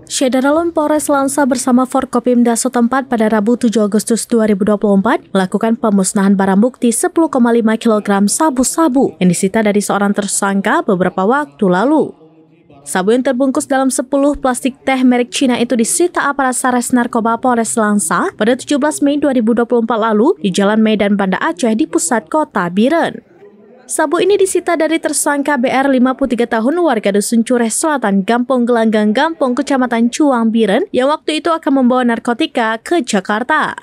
Syederalun Polres Langsa bersama Forkopimda setempat pada Rabu 7 Agustus 2024 melakukan pemusnahan barang bukti 10,5 kg sabu-sabu yang disita dari seorang tersangka beberapa waktu lalu. Sabu yang terbungkus dalam 10 plastik teh merek Cina itu disita aparat Sares Narkoba Polres Langsa pada 17 Mei 2024 lalu di Jalan Medan Banda Aceh di pusat kota Biren. Sabu ini disita dari tersangka BR 53 tahun warga Dusun Cureh Selatan, Gampong Gelanggang, Gampong, Kecamatan Cuang, Biren, yang waktu itu akan membawa narkotika ke Jakarta.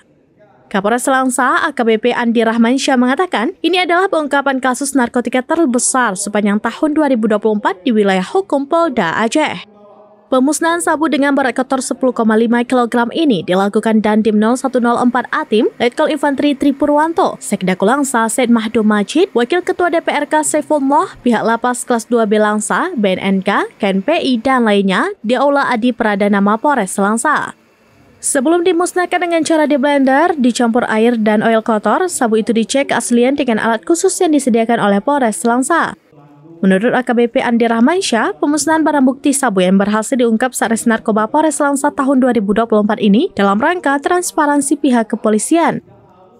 Kapolres Langsa AKBP Andi Rahmansyah mengatakan, ini adalah pengungkapan kasus narkotika terbesar sepanjang tahun 2024 di wilayah hukum Polda Aceh. Pemusnahan sabu dengan berat kotor 10,5 kg ini dilakukan Dandim 0104 Atim, Letkol Infanteri Tri Purwanto, Sekda Langsa Said Mahdum Majid, Wakil Ketua DPRK Saifullah, pihak Lapas Kelas 2B Langsa, BNNK, KNPI, dan lainnya di Aula Adi Pradana Mapores Langsa. Sebelum dimusnahkan dengan cara di blender, dicampur air dan oil kotor, sabu itu dicek keaslian dengan alat khusus yang disediakan oleh Polres Langsa. Menurut AKBP Andi Rahmansyah, pemusnahan barang bukti sabu yang berhasil diungkap Sares Narkoba Polres Langsa tahun 2024 ini dalam rangka transparansi pihak kepolisian.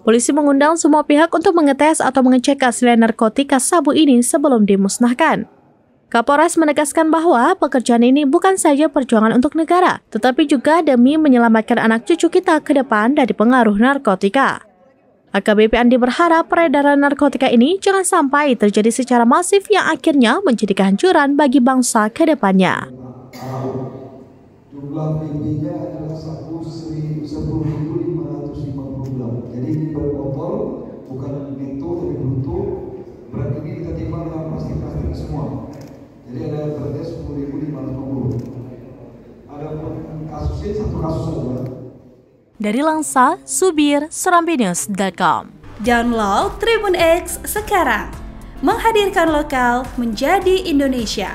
Polisi mengundang semua pihak untuk mengetes atau mengecek keaslian narkotika sabu ini sebelum dimusnahkan. Kapolres menegaskan bahwa pekerjaan ini bukan saja perjuangan untuk negara, tetapi juga demi menyelamatkan anak cucu kita ke depan dari pengaruh narkotika. AKBP Andi berharap peredaran narkotika ini jangan sampai terjadi secara masif yang akhirnya menjadi kehancuran bagi bangsa ke depannya. Jumlah PP-nya adalah 10.550 gram. Jadi ini berbotol, bukan neto tapi bruto. Berat ini kita timbang dengan plastik-plastik semua. Jadi ada beratnya 10.550. Ada pun kasusnya satu kasus saja. Dari Langsa, Subir, SerambiNews.com. Download Tribun X sekarang, menghadirkan lokal menjadi Indonesia.